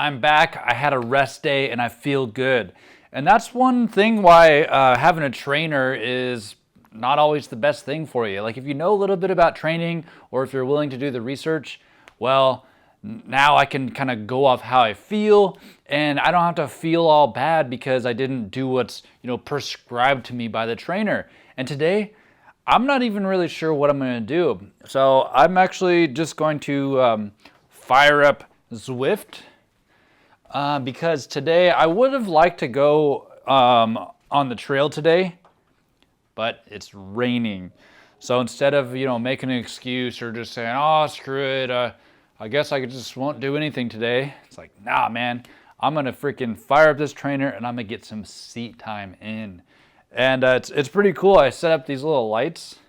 I'm back. I had a rest day and I feel good. And that's one thing why having a trainer is not always the best thing for you. Like if you know a little bit about training or if you're willing to do the research, well, now I can kind of go off how I feel and I don't have to feel all bad because I didn't do what's, prescribed to me by the trainer. And today, I'm not even really sure what I'm going to do. So I'm actually just going to fire up Zwift. Because today I would have liked to go on the trail today, but it's raining. So instead of making an excuse or just saying, oh screw it, I guess I just won't do anything today. It's like, nah man, I'm gonna freaking fire up this trainer and I'm gonna get some seat time in. And it's pretty cool. I set up these little lights,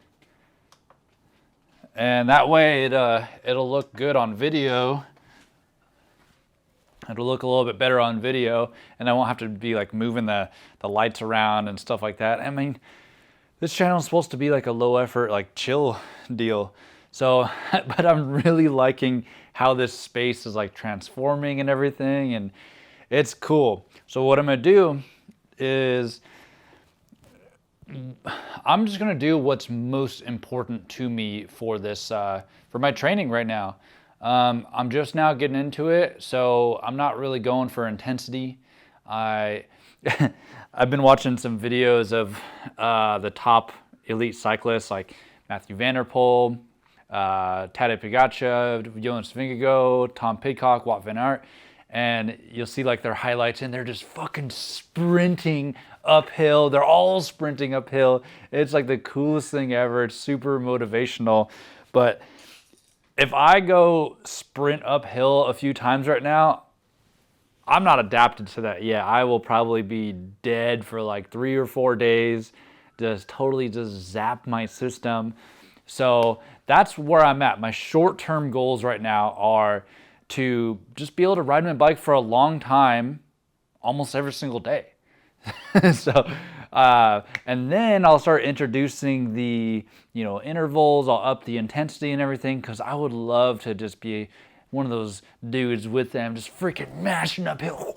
and that way it'll look good on video. It'll look a little bit better on video, and I won't have to be like moving the lights around and stuff like that. I mean, this channel is supposed to be like a low effort, like chill deal. So, but I'm really liking how this space is like transforming and everything, and it's cool. So what I'm gonna do is I'm just gonna do what's most important to me for this, for my training right now. I'm just now getting into it, so I'm not really going for intensity. I've been watching some videos of the top elite cyclists like Matthew Van Der Poel, Tadej Pogačar, Jonas Vingegaard, Tom Pidcock, Wout van Aert, and you'll see like their highlights and they're just fucking sprinting uphill. They're all sprinting uphill. It's like the coolest thing ever. It's super motivational. But if I go sprint uphill a few times right now, I'm not adapted to that yet. I will probably be dead for like 3 or 4 days, just totally zap my system. So that's where I'm at. My short-term goals right now are to just be able to ride my bike for a long time, almost every single day. So, and then I'll start introducing the, intervals. I'll up the intensity and everything, because I would love to just be one of those dudes with them, just freaking mashing uphill.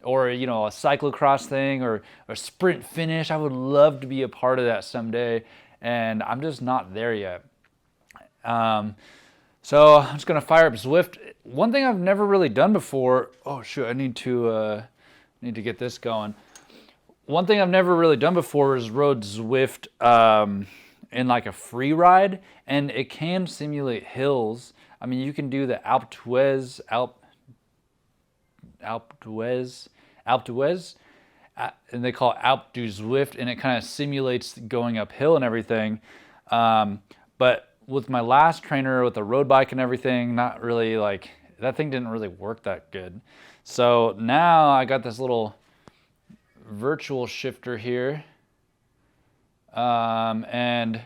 Or, a cyclocross thing or a sprint finish. I would love to be a part of that someday, and I'm just not there yet. So I'm just gonna fire up Zwift. One thing I've never really done before. Oh shoot, I need to get this going. One thing I've never really done before is rode Zwift in like a free ride, and it can simulate hills. I mean, you can do the Alpe d'Huez, and they call it Alpe du Zwift, and it kind of simulates going uphill and everything. But with my last trainer with the road bike and everything, not really like, that thing didn't really work that good. So now I got this little virtual shifter here, and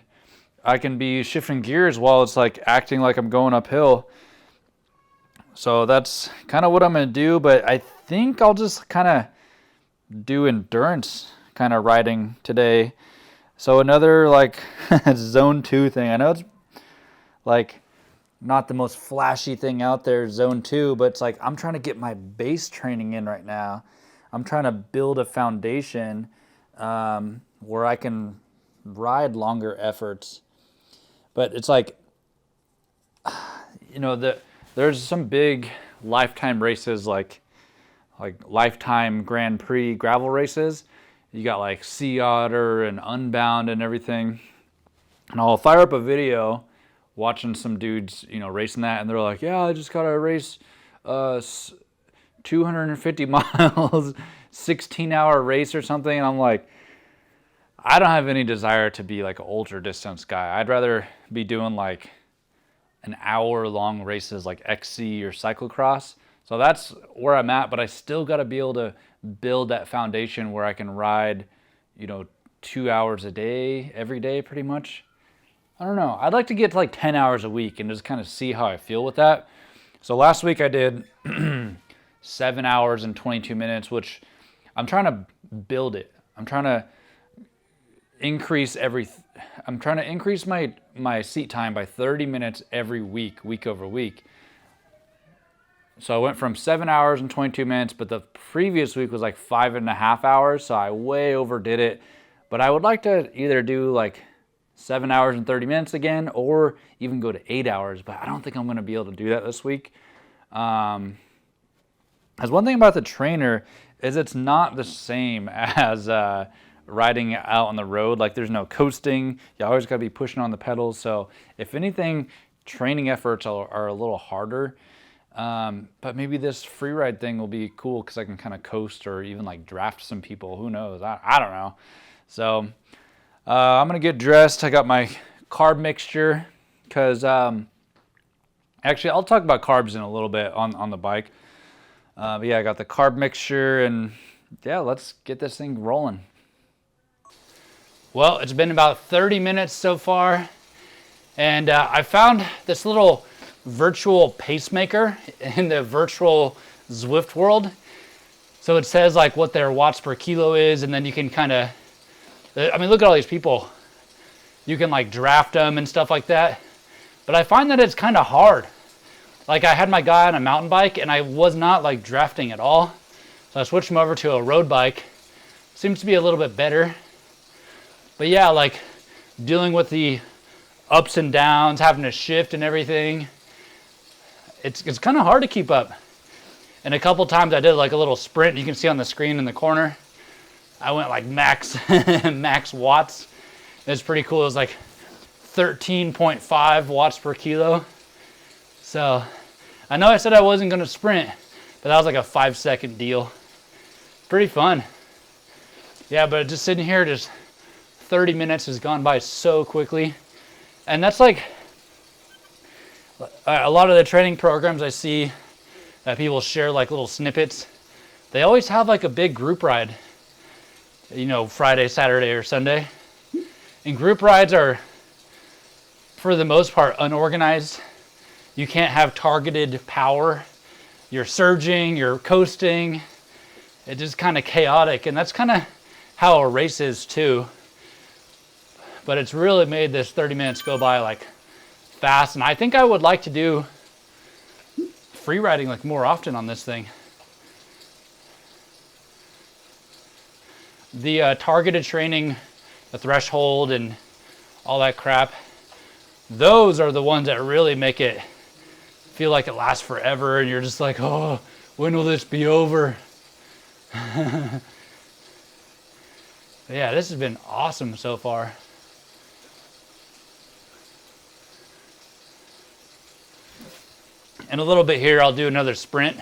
I can be shifting gears while it's like acting like I'm going uphill. So that's kind of what I'm gonna do, but I think I'll just kind of do endurance kind of riding today. So another like zone 2 thing. I know it's like not the most flashy thing out there, zone 2, but it's like I'm trying to get my base training in right now. I'm trying to build a foundation where I can ride longer efforts. But it's like, there's some big lifetime races like lifetime Grand Prix gravel races. You got like Sea Otter and Unbound and everything. And I'll fire up a video watching some dudes, racing that, and they're like, yeah, I just got to race 250 miles, 16-hour race or something. And I'm like, I don't have any desire to be like an ultra distance guy. I'd rather be doing like an hour-long races like XC or cyclocross. So that's where I'm at, but I still got to be able to build that foundation where I can ride, 2 hours a day, every day pretty much. I don't know. I'd like to get to like 10 hours a week and just kind of see how I feel with that. So last week I did 7 hours and 22 minutes, which I'm trying to build it. I'm trying to increase my seat time by 30 minutes every week over week. So I went from 7 hours and 22 minutes, but the previous week was like 5.5 hours. So I way overdid it. But I would like to either do like 7 hours and 30 minutes again, or even go to 8 hours. But I don't think I'm going to be able to do that this week. As one thing about the trainer is it's not the same as riding out on the road. Like there's no coasting. You always got to be pushing on the pedals. So if anything, training efforts are a little harder. But maybe this free ride thing will be cool because I can kind of coast or even like draft some people. Who knows? I don't know. So I'm going to get dressed. I got my carb mixture because actually I'll talk about carbs in a little bit on the bike. But yeah, I got the carb mixture and yeah, let's get this thing rolling. Well, it's been about 30 minutes so far. And I found this little virtual pacemaker in the virtual Zwift world. So it says like what their watts per kilo is, and then you can kind of, I mean, look at all these people. You can like draft them and stuff like that. But I find that it's kind of hard. Like I had my guy on a mountain bike and I was not like drafting at all. So I switched him over to a road bike. Seems to be a little bit better. But yeah, like dealing with the ups and downs, having to shift and everything. It's kind of hard to keep up. And a couple times I did like a little sprint. You can see on the screen in the corner. I went like max max watts. It's pretty cool. It was like 13.5 watts per kilo. So I know I said I wasn't going to sprint, but that was like a 5-second deal. Pretty fun. Yeah, but just sitting here, just 30 minutes has gone by so quickly. And that's like a lot of the training programs I see that people share like little snippets. They always have like a big group ride, you know, Friday, Saturday, or Sunday. And group rides are, for the most part, unorganized. You can't have targeted power. You're surging, you're coasting. It's just kind of chaotic. And that's kind of how a race is too. But it's really made this 30 minutes go by like fast. And I think I would like to do free riding like more often on this thing. The targeted training, the threshold and all that crap, those are the ones that really make it feel like it lasts forever and you're just like, oh, when will this be over? Yeah, this has been awesome so far. In a little bit here, I'll do another sprint.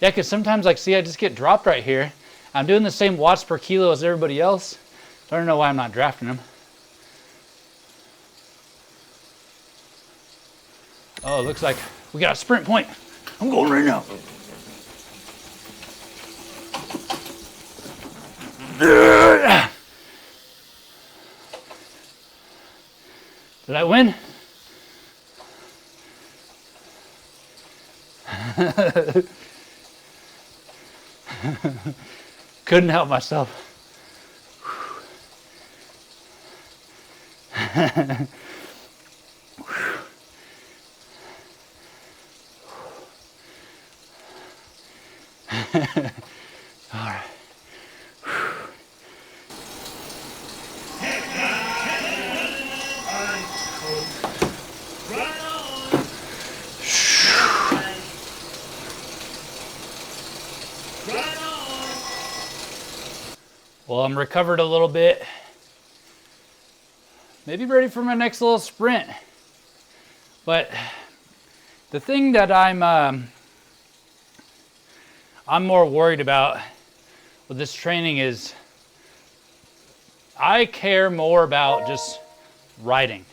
Yeah, because sometimes, like, see, I just get dropped right here. I'm doing the same watts per kilo as everybody else. I don't know why I'm not drafting them. Oh, it looks like we got a sprint point. I'm going right now. Did I win? Couldn't help myself. All right. Well, I'm recovered a little bit. Maybe ready for my next little sprint. But the thing that I'm more worried about with this training is I care more about just riding.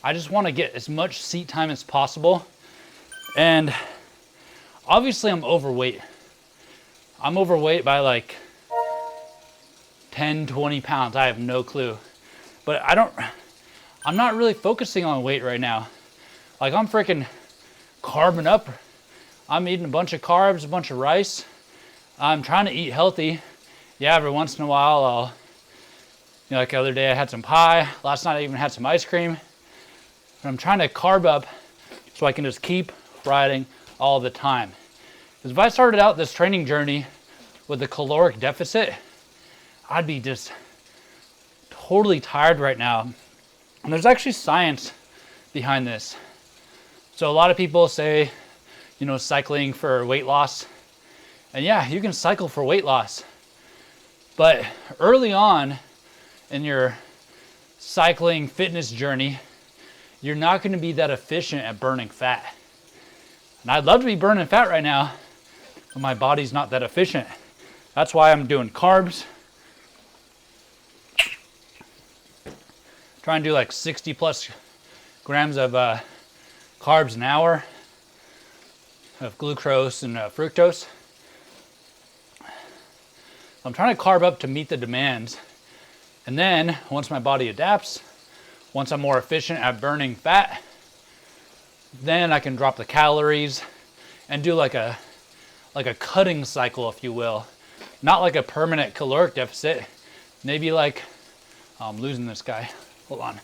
I just want to get as much seat time as possible. And obviously I'm overweight. I'm overweight by like 10, 20 pounds. I have no clue. But I'm not really focusing on weight right now. Like I'm freaking carbing up. I'm eating a bunch of carbs, a bunch of rice. I'm trying to eat healthy. Yeah, every once in a while I'll, you know, like the other day I had some pie. Last night I even had some ice cream. But I'm trying to carb up so I can just keep riding all the time. Because if I started out this training journey with a caloric deficit, I'd be just totally tired right now. And there's actually science behind this. So a lot of people say, you know, cycling for weight loss. And yeah, you can cycle for weight loss. But early on in your cycling fitness journey, you're not going to be that efficient at burning fat. And I'd love to be burning fat right now, but my body's not that efficient. That's why I'm doing carbs. Trying to do like 60 plus grams of carbs an hour of glucose and fructose. I'm trying to carb up to meet the demands. And then once my body adapts, once I'm more efficient at burning fat, then I can drop the calories and do like a cutting cycle, if you will. Not like a permanent caloric deficit. Maybe like, oh, I'm losing this guy. Hold on.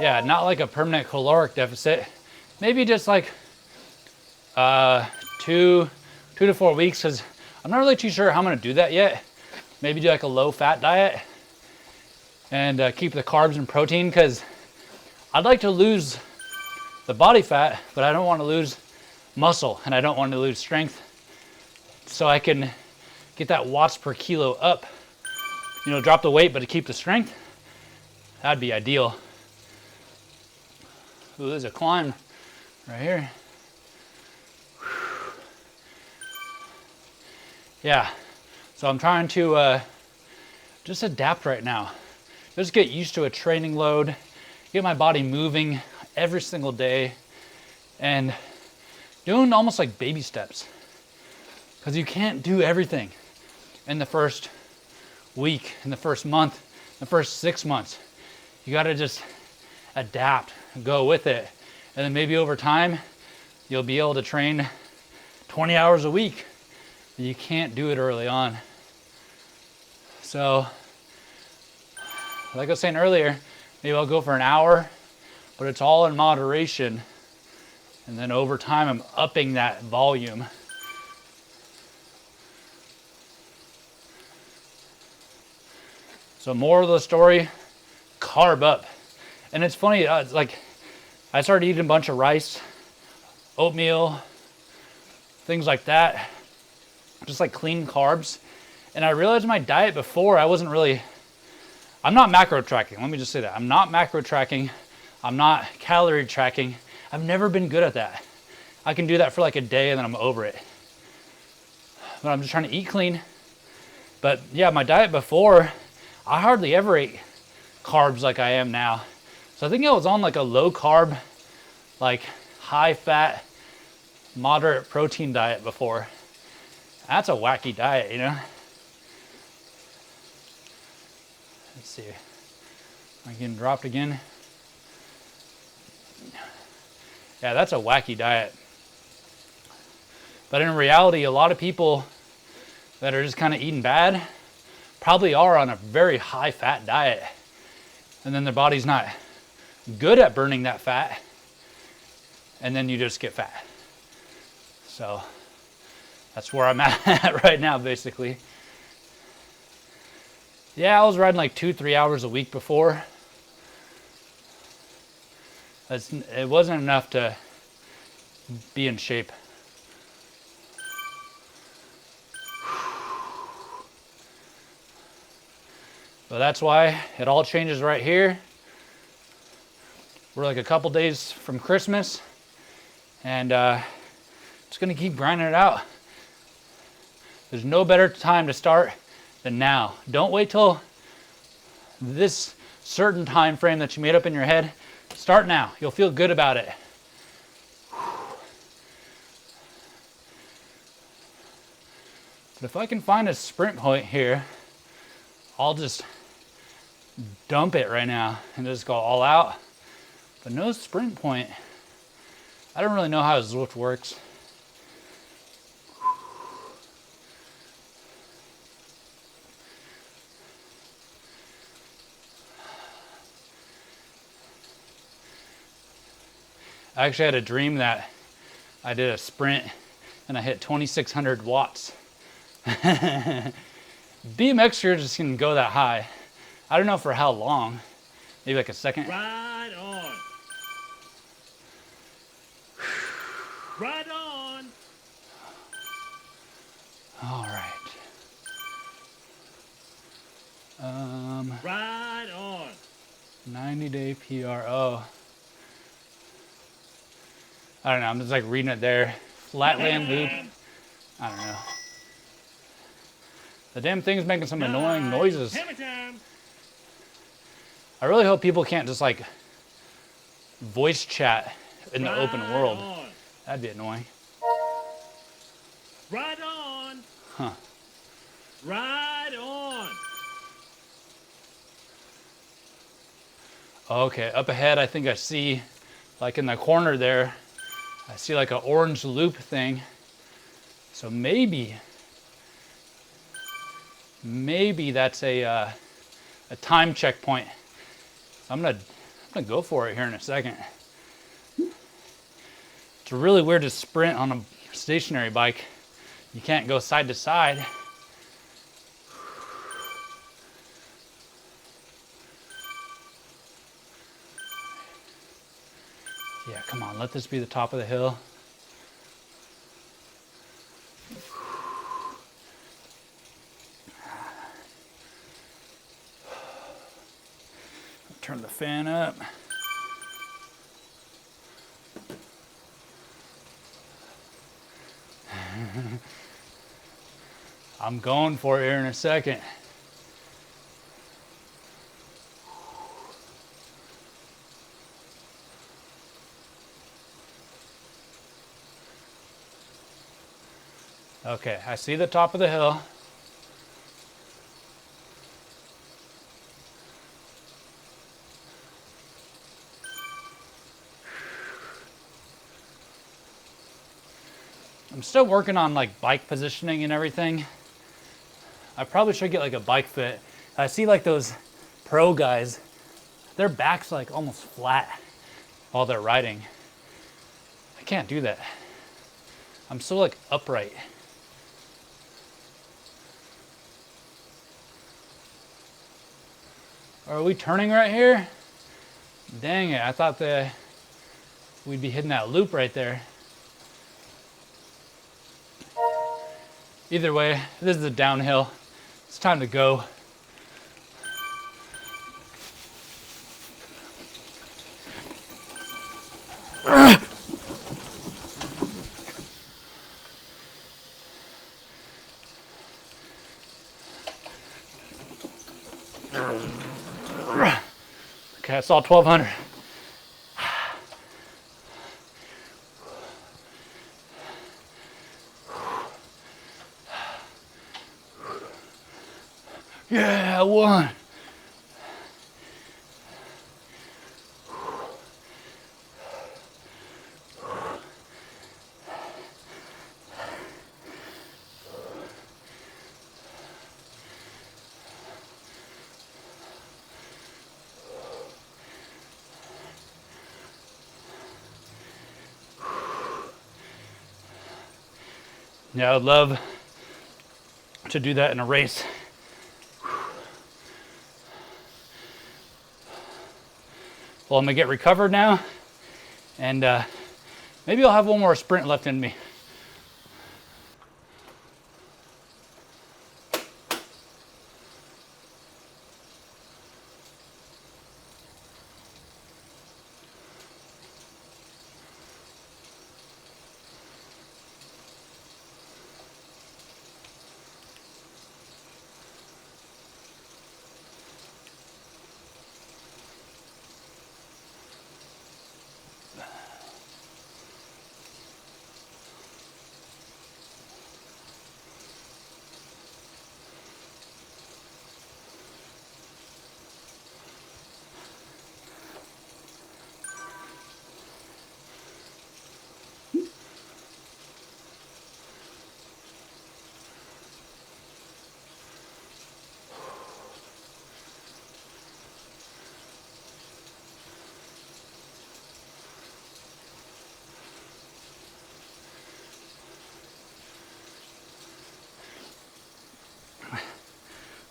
Yeah, not like a permanent caloric deficit. Maybe just like 2 to 4 weeks, because I'm not really too sure how I'm gonna do that yet. Maybe do like a low fat diet and keep the carbs and protein, because I'd like to lose the body fat, but I don't want to lose muscle and I don't want to lose strength. So I can get that watts per kilo up, you know, drop the weight, but to keep the strength, that'd be ideal. Ooh, there's a climb right here. Yeah, so I'm trying to just adapt right now. Just get used to a training load, get my body moving every single day, and doing almost like baby steps. Because you can't do everything in the first week, in the first month, the first 6 months. You gotta just adapt, go with it. And then maybe over time, you'll be able to train 20 hours a week. You can't do it early on. So, like I was saying earlier, maybe I'll go for an hour, but it's all in moderation. And then over time, I'm upping that volume. So more of the story, carb up. And it's funny, it's like I started eating a bunch of rice, oatmeal, things like that, just like clean carbs. And I realized my diet before, I'm not macro tracking. Let me just say that. I'm not macro tracking. I'm not calorie tracking. I've never been good at that. I can do that for like a day and then I'm over it. But I'm just trying to eat clean. But yeah, my diet before, I hardly ever ate carbs like I am now. So I think I was on like a low carb, like high fat, moderate protein diet before. That's a wacky diet, you know? Let's see. Am I getting dropped again? Yeah, that's a wacky diet. But in reality, a lot of people that are just kind of eating bad probably are on a very high fat diet. And then their body's not good at burning that fat. And then you just get fat. So that's where I'm at right now, basically. Yeah, I was riding like 2-3 hours a week before. It wasn't enough to be in shape. So that's why it all changes right here. We're like a couple days from Christmas, and just gonna keep grinding it out. There's no better time to start than now. Don't wait till this certain time frame that you made up in your head. Start now. You'll feel good about it. But if I can find a sprint point here, I'll just dump it right now and just go all out. But no sprint point. I don't really know how Zwift works. I actually had a dream that I did a sprint and I hit 2,600 watts. BMXers just can go that high. I don't know for how long. Maybe like a second. Right on. Right on. All right. Right on. 90-day PRO. I don't know. I'm just like reading it there. Flatland loop. I don't know. The damn thing's making some annoying noises. Hammer time. I really hope people can't just like voice chat in the open world. On. That'd be annoying. Right on. Huh. Right on. Okay, up ahead, I think I see, like in the corner there, I see like an orange loop thing. So maybe that's a time checkpoint. So I'm gonna go for it here in a second. It's really weird to sprint on a stationary bike. You can't go side to side. Yeah, come on, let this be the top of the hill. Turn the fan up. I'm going for it here in a second. Okay, I see the top of the hill. I'm still working on like bike positioning and everything. I probably should get like a bike fit. I see like those pro guys, their back's like almost flat while they're riding. I can't do that. I'm so like upright. Are we turning right here? Dang it, I thought that we'd be hitting that loop right there. Either way, this is a downhill. It's time to go. Okay, I saw 1,200. Yeah, I won. Yeah, I would love to do that in a race. Well, I'm gonna get recovered now, and maybe I'll have one more sprint left in me.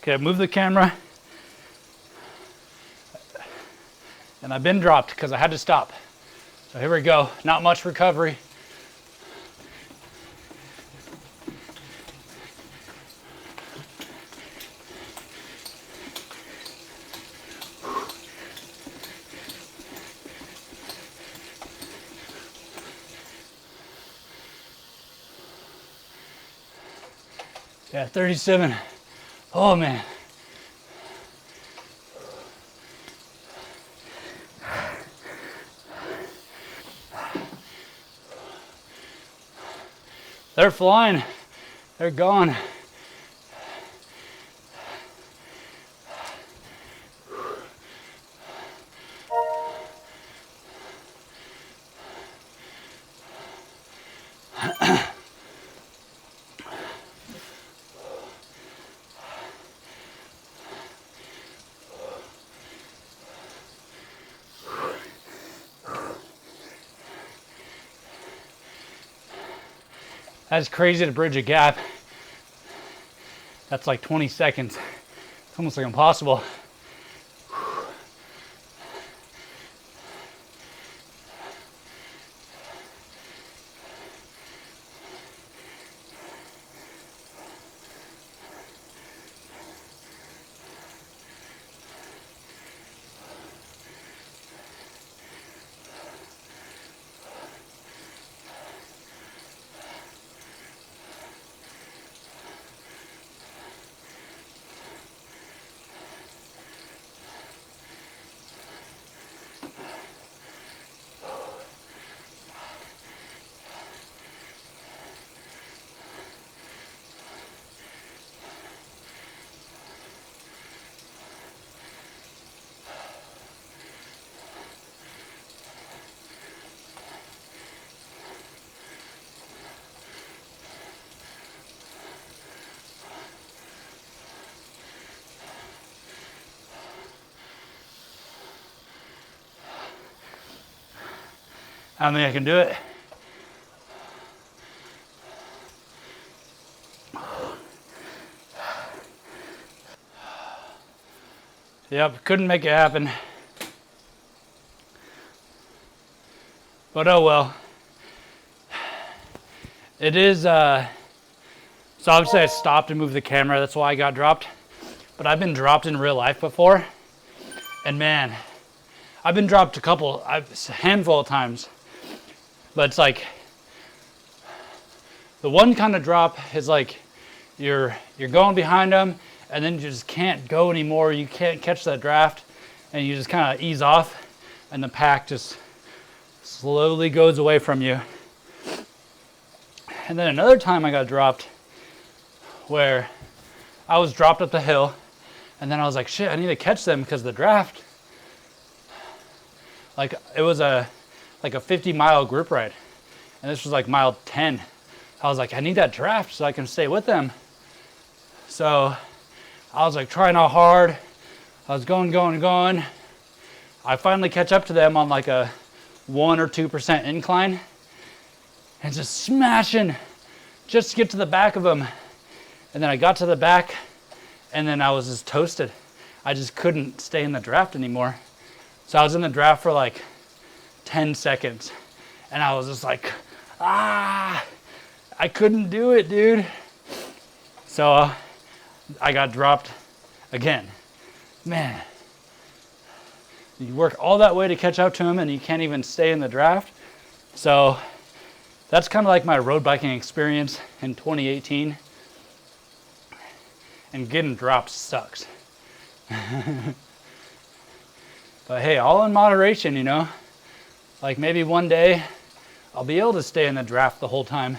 Okay, move the camera. And I've been dropped because I had to stop. So here we go, not much recovery. Yeah, 37. Oh man. They're flying. They're gone. That's crazy to bridge a gap. That's like 20 seconds. It's almost like impossible. I don't think I can do it. Yep, couldn't make it happen. But oh well. It is, so obviously I stopped and moved the camera, that's why I got dropped. But I've been dropped in real life before. And man, I've been dropped a handful of times. But it's like, the one kind of drop is like, you're going behind them, and then you just can't go anymore. You can't catch that draft, and you just kind of ease off, and the pack just slowly goes away from you. And then another time I got dropped where I was dropped up the hill, and then I was like, shit, I need to catch them because the draft, like it was like a 50-mile group ride, and this was like mile 10. I was like, I need that draft so I can stay with them. So I was like trying out hard. I was going. I finally catch up to them on like a 1 or 2% incline and just smashing just to get to the back of them. And then I got to the back and then I was just toasted. I just couldn't stay in the draft anymore. So I was in the draft for like 10 seconds and I was just like, I couldn't do it, dude. So I got dropped again. Man, you work all that way to catch up to him and you can't even stay in the draft. So that's kind of like my road biking experience in 2018. And getting dropped sucks. But hey, all in moderation, you know. Like maybe one day I'll be able to stay in the draft the whole time.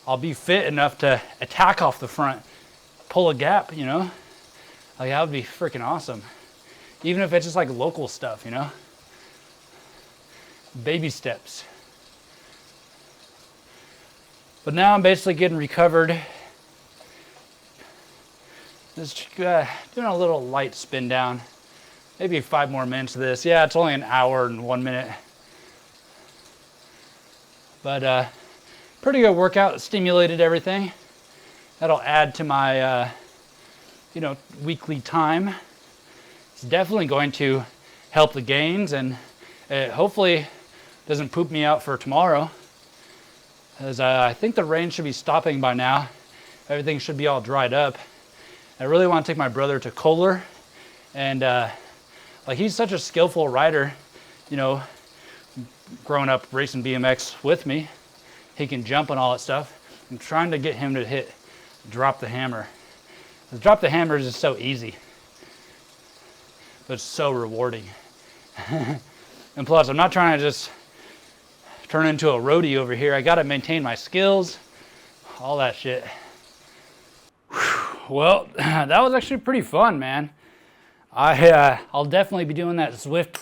I'll be fit enough to attack off the front, pull a gap, you know. Like that would be freaking awesome. Even if it's just like local stuff, you know. Baby steps. But now I'm basically getting recovered. Just doing a little light spin down. Maybe 5 more minutes of this. Yeah, it's only an hour and 1 minute. But pretty good workout. Stimulated everything. That'll add to my weekly time, it's definitely going to help the gains, and it hopefully doesn't poop me out for tomorrow, as I think the rain should be stopping by now. Everything should be all dried up. I really want to take my brother to Kohler, and like, he's such a skillful rider, growing up racing BMX with me. He can jump and all that stuff. I'm trying to get him to drop the hammer. The drop the hammer is just so easy, but it's so rewarding. And plus, I'm not trying to just turn into a roadie over here. I got to maintain my skills, all that shit. Well, that was actually pretty fun, man. I'll definitely be doing that Zwift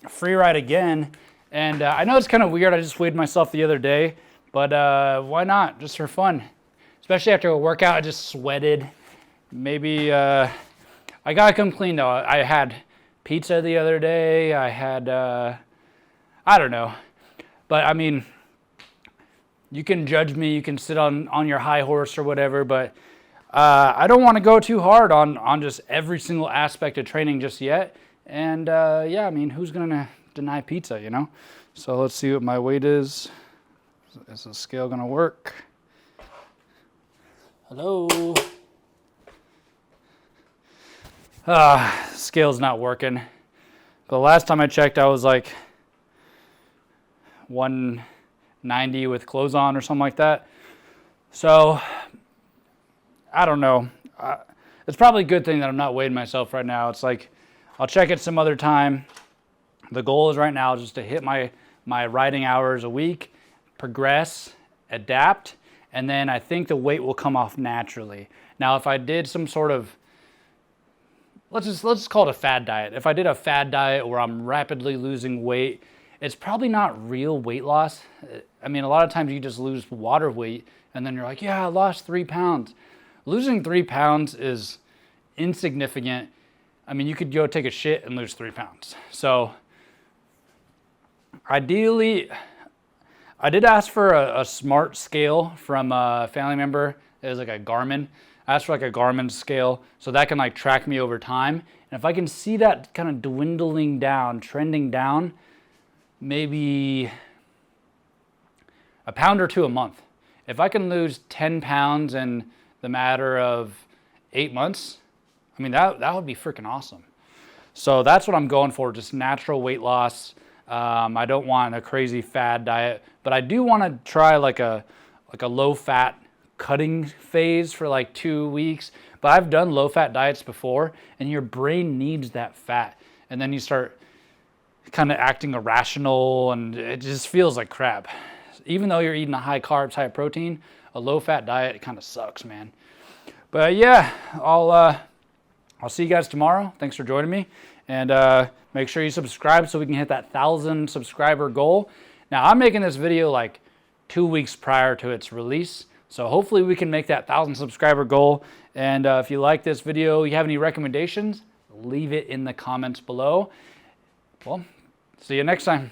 free ride again. And I know it's kind of weird. I just weighed myself the other day, but why not? Just for fun. Especially after a workout, I just sweated. Maybe I gotta come clean though. I had pizza the other day. I had I don't know, but I mean, you can judge me. You can sit on your high horse or whatever, but I don't want to go too hard on just every single aspect of training just yet. And yeah, I mean, who's gonna deny pizza, So let's see what my weight is. Is the scale gonna work? Hello. Scale's not working. The last time I checked, I was like 190 with clothes on or something like that. So I don't know. It's probably a good thing that I'm not weighing myself right now. It's like, I'll check it some other time. The goal is right now just to hit my riding hours a week, progress, adapt, and then I think the weight will come off naturally. Now, if I did some sort of, let's just call it a fad diet. If I did a fad diet where I'm rapidly losing weight, it's probably not real weight loss. I mean, a lot of times you just lose water weight and then you're like, yeah, I lost 3 pounds. Losing 3 pounds is insignificant. I mean, you could go take a shit and lose 3 pounds. So ideally, I did ask for a smart scale from a family member. It was like a Garmin. I asked for like a Garmin scale so that can like track me over time. And if I can see that kind of dwindling down, trending down, maybe a pound or two a month. If I can lose 10 pounds in the matter of 8 months, I mean, that would be freaking awesome. So that's what I'm going for, just natural weight loss. I don't want a crazy fad diet, but I do want to try like a low fat cutting phase for like 2 weeks. But I've done low fat diets before, and your brain needs that fat. And then you start kind of acting irrational, and it just feels like crap. Even though you're eating a high carbs, high protein, a low fat diet kind of sucks, man. But yeah, I'll see you guys tomorrow. Thanks for joining me. And make sure you subscribe so we can hit that 1,000 subscriber goal. Now, I'm making this video like 2 weeks prior to its release. So hopefully we can make that 1,000 subscriber goal. And if you like this video, you have any recommendations, leave it in the comments below. Well, see you next time.